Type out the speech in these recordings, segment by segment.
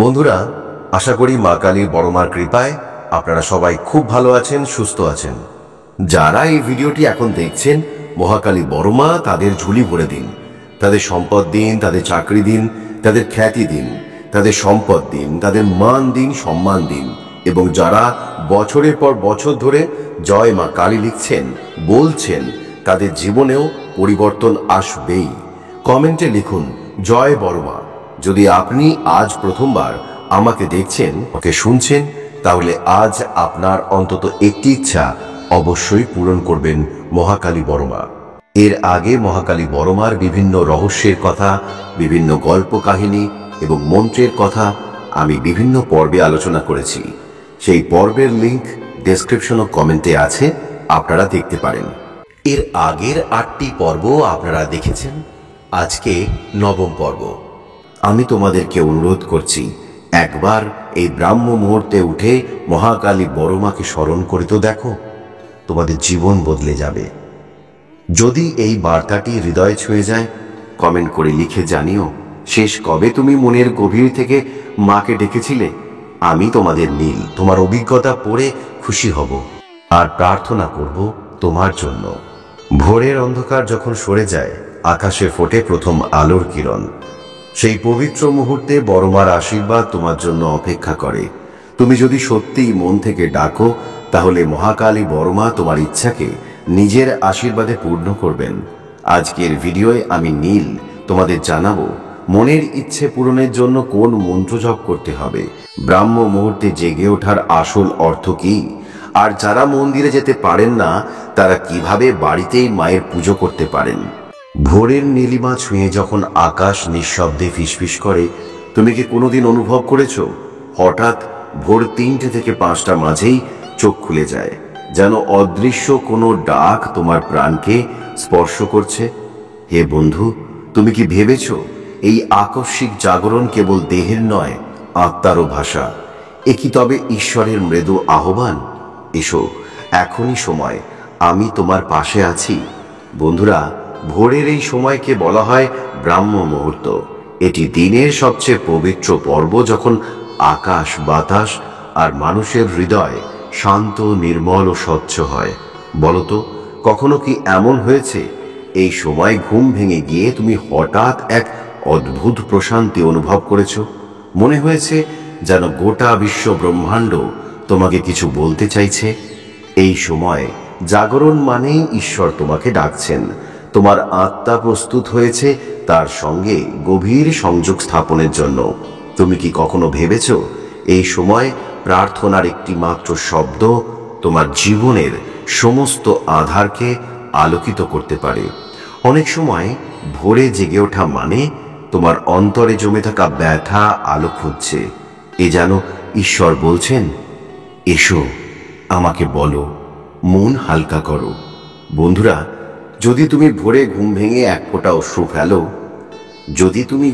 বন্ধুরা, আশা করি মা কালীর বড় মার কৃপায় আপনারা সবাই খুব ভালো আছেন, সুস্থ আছেন। যারা এই ভিডিওটি এখন দেখছেন, মহাকালী বড় মা তাদের ঝুলি ভরে দিন, তাদের সম্পদ দিন, তাদের চাকরি দিন, তাদের খ্যাতি দিন, তাদের সম্পদ দিন, তাদের মান দিন, সম্মান দিন। এবং যারা বছরের পর বছর ধরে জয় মা কালী লিখছেন, বলছেন, তাদের জীবনেও পরিবর্তন আসবেই। কমেন্টে লিখুন জয় বড় মা। যদি আপনি আজ প্রথমবার আমাকে দেখছেন, ওকে শুনছেন, তাহলে আজ আপনার অন্তত একটি ইচ্ছা অবশ্যই পূরণ করবেন মহাকালী বড় মা। এর আগে মহাকালী বড় মার বিভিন্ন রহস্যের কথা, বিভিন্ন গল্প কাহিনী এবং মন্ত্রের কথা আমি বিভিন্ন পর্বে আলোচনা করেছি। সেই পর্বের লিংক ডেসক্রিপশন ও কমেন্টে আছে, আপনারা দেখতে পারেন। এর আগের 8টি পর্ব আপনারা দেখেছেন, আজকে 9ম পর্ব। আমি তোমাদেরকে অনুরোধ করছি, একবার এই ব্রাহ্ম মুহূর্তে উঠে মহাকালী বড় মাকে স্মরণ করে তো দেখো, তোমাদের জীবন বদলে যাবে। যদি এই বার্তাটি হৃদয় ছুঁয়ে যায়, কমেন্ট করে লিখে জানিও শেষ কবে তুমি মনের গভীর থেকে মাকে ডেকেছিলে। আমি তোমাদের নীল, তোমার অভিজ্ঞতা পড়ে খুশি হব আর প্রার্থনা করব তোমার জন্য। ভোরের অন্ধকার যখন সরে যায়, আকাশে ফোটে প্রথম আলোর কিরণ। সেই পবিত্র মুহূর্তে বড় মার আশীর্বাদ তোমার জন্য অপেক্ষা করে। তুমি যদি সত্যিই মন থেকে ডাকো, তাহলে মহাকালী বড় মা তোমার ইচ্ছাকে নিজের আশীর্বাদে পূর্ণ করবেন। আজকের ভিডিওয় আমি নীল তোমাদের জানাবো মনের ইচ্ছে পূরণের জন্য কোন মন্ত্র জপ করতে হবে, ব্রাহ্ম মুহূর্তে জেগে ওঠার আসল অর্থ কি, আর যারা মন্দিরে যেতে পারেন না তারা কিভাবে বাড়িতেই মায়ের পুজো করতে পারেন। ভোরের নীলিমা ছুঁয়ে যখন আকাশ নিঃশব্দে ফিসফিস করে, তুমি কি কোনোদিন অনুভব করেছ হঠাৎ ভোর 3টে থেকে 5টার মাঝেই চোখ খুলে যায়, যেন অদৃশ্য কোনো ডাক তোমার প্রাণকে স্পর্শ করছে? হে বন্ধু, তুমি কি ভেবেছ এই আকস্মিক জাগরণ কেবল দেহের নয়, আত্মারও ভাষা? এ কি তবে ঈশ্বরের মৃদু আহ্বান? এসো, এখনই সময়, আমি তোমার পাশে আছি। বন্ধুরা, ভোরের এই সময়কে বলা হয় ব্রাহ্ম মুহূর্ত। এটি দিনের সবচেয়ে পবিত্র পর্ব, যখন আকাশ, বাতাস আর মানুষের হৃদয় শান্ত, নির্মল ও স্বচ্ছ হয়। বলতো, কখনো কি এমন হয়েছে এই সময় ঘুম ভেঙে গিয়ে তুমি হঠাৎ এক অদ্ভুত প্রশান্তি অনুভব করেছ? মনে হয়েছে যেন গোটা বিশ্ব ব্রহ্মাণ্ড তোমাকে কিছু বলতে চাইছে। এই সময় জাগরণ মানেই ঈশ্বর তোমাকে ডাকছেন। তোমার আত্মা প্রস্তুত হয়েছে তার সঙ্গে গভীর সংযোগ স্থাপনের জন্য। তুমি কি কখনো ভেবেছ এই সময় প্রার্থনার একটি মাত্র শব্দ তোমার জীবনের সমস্ত আধারকে আলোকিত করতে পারে? অনেক সময় ভোরে জেগে ওঠা মানে তোমার অন্তরে জমে থাকা ব্যথা আলো খুঁজছে। এ যেন ঈশ্বর বলছেন, এসো, আমাকে বলো, মন হালকা করো। বন্ধুরা, যদি তুমি ভোরে ঘুম ভেঙে এক ফোঁটা অশ্রু ফেলো, যদি তুমি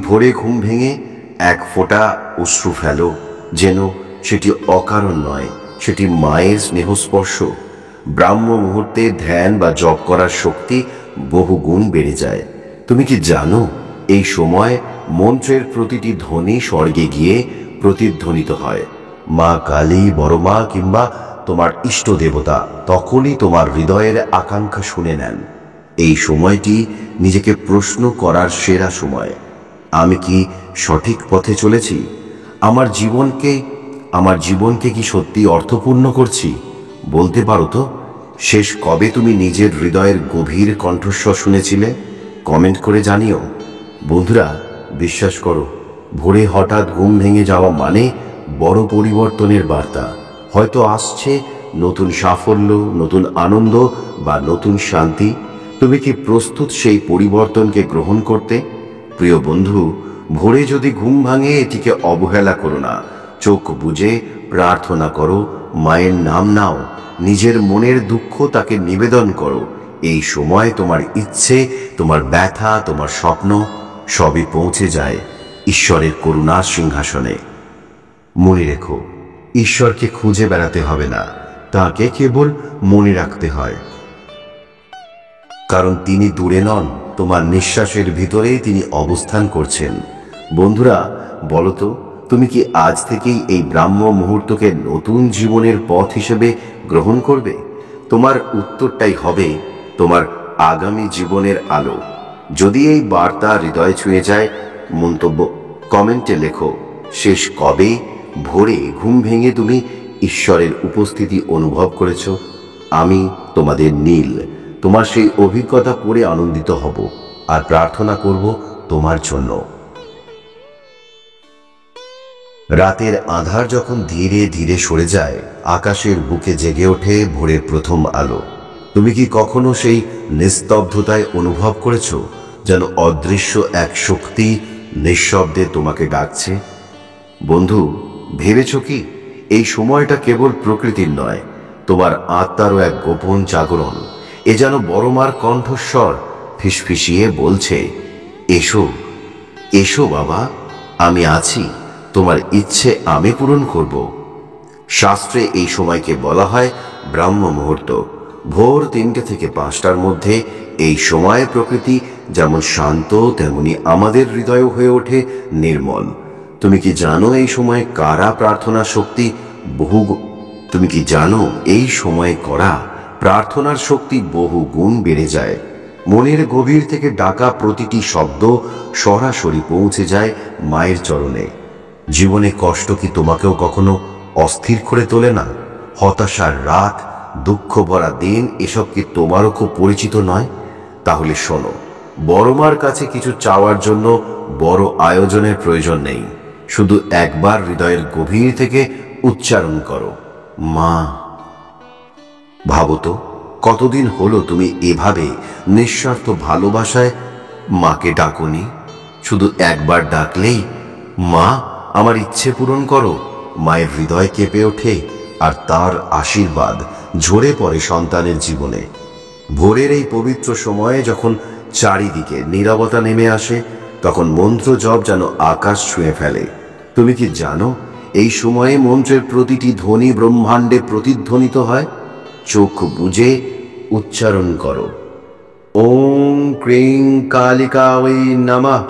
ভোরে ঘুম ভেঙে এক ফোঁটা অশ্রু ফেলো, যেন সেটি অকারণ নয়, সেটি মায়ের স্নেহস্পর্শ। ব্রাহ্ম মুহূর্তে ধ্যান বা জপ করার শক্তি বহু গুণ বেড়ে যায়। তুমি কি জানো এই সময় মন্ত্রের প্রতিটি ধ্বনি স্বর্গে গিয়ে প্রতিধ্বনিত হয়? মা কালী, বড় মা কিংবা তোমার ইষ্ট দেবতা তখনই তোমার হৃদয়ের আকাঙ্ক্ষা শুনে নেন। এই সময়টি নিজেকে প্রশ্ন করার সেরা সময়। আমি কি সঠিক পথে চলেছি? আমার জীবনকে কি সত্যি অর্থপূর্ণ করছি? বলতে পারো তো, শেষ কবে তুমি নিজের হৃদয়ের গভীর কণ্ঠস্বর শুনেছিলে? কমেন্ট করে জানিও। বন্ধুরা, বিশ্বাস করো, ভোরে হঠাৎ ঘুম ভেঙে যাওয়া মানে বড় পরিবর্তনের বার্তা। হয়তো আসছে নতুন সাফল্য, নতুন আনন্দ বা নতুন শান্তি। তুমি কি প্রস্তুত সেই পরিবর্তনকে গ্রহণ করতে? প্রিয় বন্ধু, ভোরে যদি ঘুম ভাঙে, এটিকে অবহেলা করো না। চোখ বুজে প্রার্থনা করো, মায়ের নাম নাও, নিজের মনের দুঃখ তাকে নিবেদন করো। এই সময় তোমার ইচ্ছে, তোমার ব্যথা, তোমার স্বপ্ন সবই পৌঁছে যায় ঈশ্বরের করুণার সিংহাসনে। মনে রেখো, ঈশ্বরকে খুঁজে বেড়াতে হবে না, তাকে কেবল মনে রাখতে হয়, কারণ তিনি দূরে নন, তোমার নিঃশ্বাসের ভিতরেই তিনি অবস্থান করছেন। বন্ধুরা, বলো তো, তুমি কি আজ থেকেই এই ব্রাহ্ম মুহূর্তকে নতুন জীবনের পথ হিসেবে গ্রহণ করবে? তোমার উত্তরটাই হবে তোমার আগামী জীবনের আলো। যদি এই বার্তা হৃদয় ছুঁয়ে যায়, মন্তব্য কমেন্টে লেখো, শেষ কবে ভোরে ঘুম ভেঙে তুমি ঈশ্বরের উপস্থিতি অনুভব করেছ? আমি তোমাদের নীল তোমার সেই অভিজ্ঞতা পড়ে আনন্দিত হব আর প্রার্থনা করব তোমার জন্য। রাতের আঁধার যখন ধীরে ধীরে সরে যায়, আকাশের বুকে জেগে ওঠে ভোরের প্রথম আলো। তুমি কি কখনো সেই নিস্তব্ধতায় অনুভব করেছ, যেন অদৃশ্য এক শক্তি নিঃশব্দে তোমাকে ডাকছে? বন্ধু, ভেবেছ কি এই সময়টা কেবল প্রকৃতির নয়, তোমার আত্মারও এক গোপন জাগরণ? এ যেন বড় মার কণ্ঠস্বর ফিসফিসিয়ে বলছে, এসো এসো বাবা, আমি আছি, তোমার ইচ্ছে আমি পূরণ করব। শাস্ত্রে এই সময়কে বলা হয় ব্রাহ্ম মুহূর্ত। ভোর 3টে থেকে 5টার মধ্যে এই সময়ে প্রকৃতি যেমন শান্ত, তেমনি আমাদের হৃদয় হয়ে ওঠে নির্মল। তুমি কি জানো এই সময়ে কারা প্রার্থনার শক্তি তুমি কি জানো এই সময়ে করা প্রার্থনার শক্তি বহু গুণ বেড়ে যায়? মনের গভীর থেকে ডাকা প্রতিটি শব্দ সরাসরি পৌঁছে যায় মায়ের চরণে। জীবনে কষ্ট কি তোমাকেও কখনো অস্থির করে তোলে না? হতাশার রাত, দুঃখ ভরা দিন, এসব কি তোমারও খুব পরিচিত নয়? তাহলে শোনো, বড় মার কাছে কিছু চাওয়ার জন্য বড় আয়োজনের প্রয়োজন নেই। শুধু একবার হৃদয়ের গভীর থেকে উচ্চারণ করো, মা। ভাবো তো, কতদিন হলো তুমি এভাবে নিঃস্বার্থ ভালোবাসায় মাকে ডাকোনি? শুধু একবার ডাকলেই, মা আমার ইচ্ছে পূরণ করো, মায়ের হৃদয় কেঁপে ওঠে আর তার আশীর্বাদ ঝরে পড়ে সন্তানের জীবনে। ভোরের এই পবিত্র সময়ে যখন চারিদিকে নীরবতা নেমে আসে, তখন মন্ত্র জপ যেন আকাশ ছুঁয়ে ফেলে। তুমি কি জানো এই সময়ে মন্ত্রের প্রতিটি ধ্বনি ব্রহ্মাণ্ডে প্রতিধ্বনিত হয়? চোখ বুজে উচ্চারণ করো, ওং ক্রিং কালিকায় নমঃ,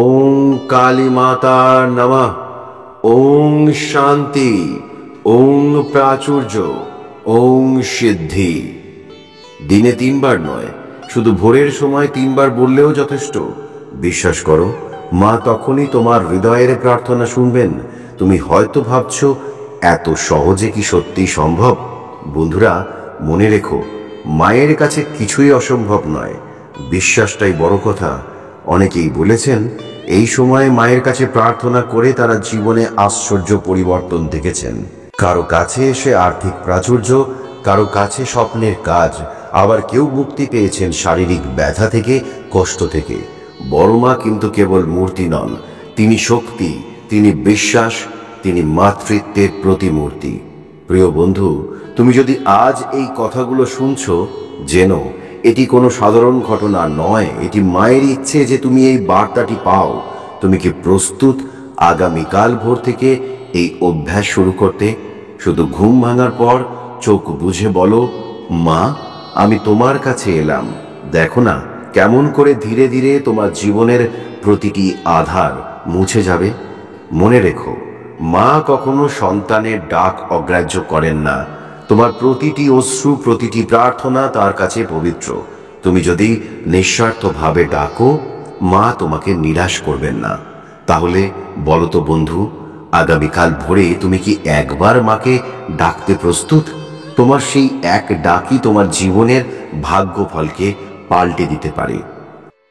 ওং কালী মাতা নমঃ, ওং শান্তি, ওং প্রাচুর্য, ওং সিদ্ধি। দিনে 3বার নয়, শুধু ভোরের সময় 3বার বললেও যথেষ্ট। বিশ্বাস করো, মা তখনই তোমার হৃদয়ের প্রার্থনা শুনবেন। তুমি হয়তো ভাবছো, এত সহজে কি সত্যি সম্ভব? বন্ধুরা, মনে রেখো, মায়ের কাছে কিছুই অসম্ভব নয়। বিশ্বাসটাই বড় কথা। অনেকেই বলেছেন এই সময়ে মায়ের কাছে প্রার্থনা করে তারা জীবনে আশ্চর্য পরিবর্তন দেখেছেন। কারো কাছে এসে আর্থিক প্রাচুর্য, কারো কাছে স্বপ্নের কাজ, আবার কেউ মুক্তি পেয়েছেন শারীরিক ব্যথা থেকে, কষ্ট থেকে। বড় মা কিন্তু কেবল মূর্তি নন, তিনি শক্তি, তিনি বিশ্বাস, তিনি মাতৃত্বের প্রতিমূর্তি। প্রিয় বন্ধু, তুমি যদি আজ এই কথাগুলো শুনছো, জেনো এটি কোনো সাধারণ ঘটনা নয়। এটি মায়ের ইচ্ছে যে তুমি এই বার্তাটি পাও। তুমি কি প্রস্তুত আগামীকাল ভোর থেকে এই অভ্যাস শুরু করতে? শুধু ঘুম ভাঙার পর চোখ বুঝে বলো, মা আমি তোমার কাছে এলাম। দেখো না কেমন করে ধীরে ধীরে তোমার জীবনের প্রতিটি আধার মুছে যাবে। মনে রেখো, মা কখনো সন্তানের ডাক অগ্রাহ্য করেন না। তোমার প্রতিটি অশ্রু, প্রতিটি প্রার্থনা তার কাছে পবিত্র। তুমি যদি নিঃস্বার্থভাবে ডাকো, মা তোমাকে নিরাশ করবেন না। তাহলে বলো তো বন্ধু, আগামীকাল ভোরে তুমি কি একবার মাকে ডাকতে প্রস্তুত? তোমার সেই এক ডাকই তোমার জীবনের ভাগ্যফলকে পাল্টে দিতে পারে।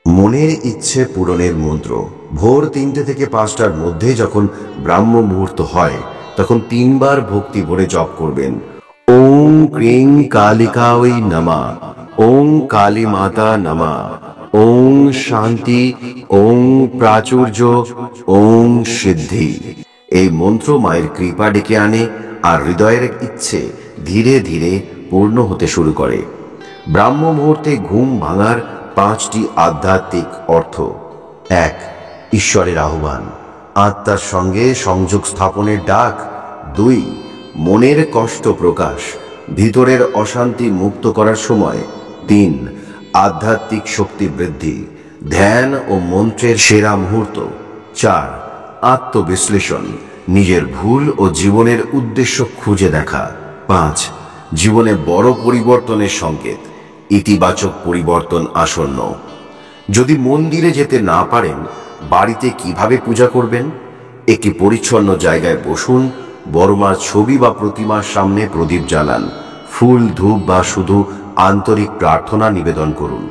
মনের ইচ্ছে পূরণের মন্ত্র। ভোর 3টে থেকে 5টার মধ্যে যখন ব্রাহ্ম মুহূর্ত হয়, তখন 3বার ভক্তি ভরে জপ করবেন, ওং ক্রিং কালিকায় নমঃ, ওং কালী মাতা নমঃ, ওং শান্তি, ওং প্রাচুর্য, ওং সিদ্ধি। এই মন্ত্র মায়ের কৃপা ডেকে আনে আর হৃদয়ের ইচ্ছে ধীরে ধীরে পূর্ণ হতে শুরু করে। ব্রাহ্ম মুহূর্তে ঘুম ভাঙার 5টি আধ্যাত্মিক অর্থ। 1. ঈশ্বরের আহ্বান, আত্মার সঙ্গে সংযোগ স্থাপনের ডাক। 2. মনের কষ্ট প্রকাশ, ভিতরের অশান্তি মুক্ত করার সময়। 3. আধ্যাত্মিক শক্তি বৃদ্ধি, ধ্যান ও মন্ত্রের সেরা মুহূর্ত। 4. আত্মবিশ্লেষণ, নিজের ভুল ও জীবনের উদ্দেশ্য খুঁজে দেখা। 5. জীবনে বড় পরিবর্তনের সংকেত, ইতিবাচক পরিবর্তন আসন্ন। যদি মন্দিরে যেতে না পারেন, বাড়িতে কিভাবে পূজা করবেন? একটি পরিচ্ছন্ন জায়গায় বসুন, বড় মার ছবি বা প্রতিমার সামনে প্রদীপ জ্বালান, ফুল ধূপ বা শুধু আন্তরিক প্রার্থনা নিবেদন করুন।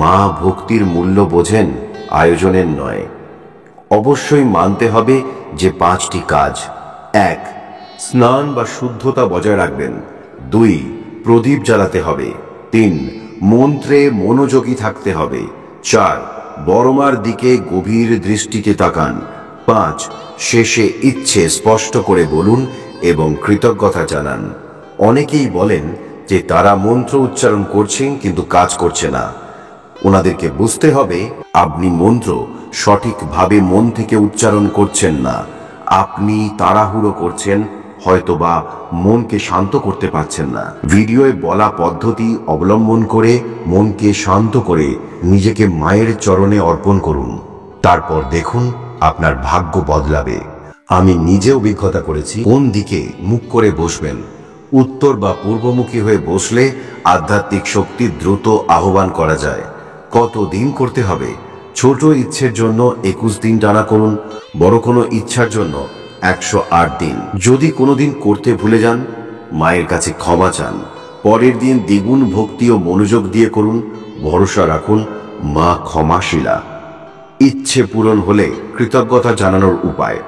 মা ভক্তির মূল্য বোঝেন, আয়োজনের নয়। অবশ্যই মানতে হবে যে 5টি কাজ। 1. স্নান বা শুদ্ধতা বজায় রাখবেন। 2. প্রদীপ জ্বালাতে হবে। 3. মন্ত্রে মনোযোগী থাকতে হবে। 4. বড়মার দিকে গভীর দৃষ্টিতে তাকান। 5. শেষে ইচ্ছে স্পষ্ট করে বলুন এবং কৃতজ্ঞতা জানান। অনেকেই বলেন যে তারা মন্ত্র উচ্চারণ করছেন কিন্তু কাজ করছে না। ওনাদেরকে বুঝতে হবে, আপনি মন্ত্র সঠিকভাবে মন থেকে উচ্চারণ করছেন না, আপনি তাড়াহুড়ো করছেন, হয়তোবা মনকে শান্ত করতে পারছেন না। ভিডিওয় বলা পদ্ধতি অবলম্বন করে মনকে শান্ত করে নিজেকে মায়ের চরণে অর্পণ করুন। তারপর দেখুন আপনার ভাগ্য বদলাবে। আমি নিজে অভিজ্ঞতা করেছি। কোন দিকে মুখ করে বসবেন? উত্তর বা পূর্বমুখী হয়ে বসলে আধ্যাত্মিক শক্তি দ্রুত আহ্বান করা যায়। কত দিন করতে হবে? ছোট ইচ্ছের জন্য 21 দিন টানা করুন, বড় কোনো ইচ্ছার জন্য 108 দিন। যদি কোনোদিন করতে ভুলে যান, মায়ের কাছে ক্ষমা চান। পরের দিন দ্বিগুণ ভক্তি ও মনোযোগ দিয়ে করুন, ভরসা রাখুন, মা ক্ষমাশীলা। ইচ্ছে পূরণ হলে কৃতজ্ঞতা জানানোর উপায়।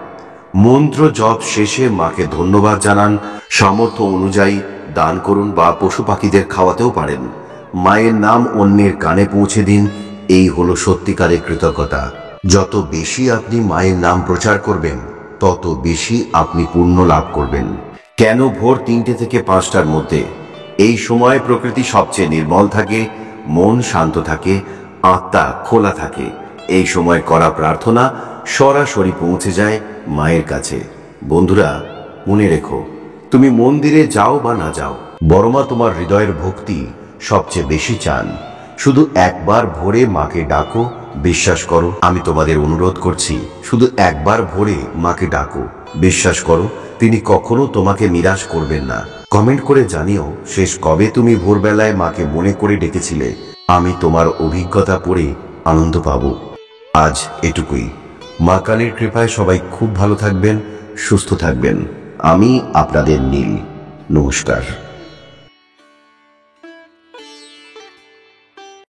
মন্ত্র জপ শেষে মাকে ধন্যবাদ জানান, সামর্থ্য অনুযায়ী দান করুন বা পশু পাখিদের খাওয়াতেও পারেন। মায়ের নাম অন্যের কানে পৌঁছে দিন, এই হলো সত্যিকারের কৃতজ্ঞতা। যত বেশি আপনি মায়ের নাম প্রচার করবেন, তত বেশি আপনি পুণ্য লাভ করবেন। কেন ভোর 3টে থেকে 5টার মধ্যে? এই সময় প্রকৃতি সবচেয়ে নির্মল থাকে, মন শান্ত থাকে, আত্মা খোলা থাকে। এই সময় করা প্রার্থনা সরাসরি পৌঁছে যায় মায়ের কাছে। বন্ধুরা, মনে রেখো, তুমি মন্দিরে যাও বা না যাও, বড়মা তোমার হৃদয়ের ভক্তি সবচেয়ে বেশি চান। শুধু একবার ভোরে মাকে ডাকো, বিশ্বাস করো, আমি তোমাদের অনুরোধ করছি, শুধু একবার ভোরে মাকে ডাকো, বিশ্বাস করো, তিনি কখনো তোমাকে নিরাশ করবেন না। কমেন্ট করে জানিও শেষ কবে তুমি ভোরবেলায় মাকে মনে করে ডেকেছিলে। আমি তোমার অভিজ্ঞতা পড়ে আনন্দ পাবো। আজ এটুকুই। মা কালীর কৃপায় সবাই খুব ভালো থাকবেন, সুস্থ থাকবেন। আমি আপনাদের নীল। নমস্কার।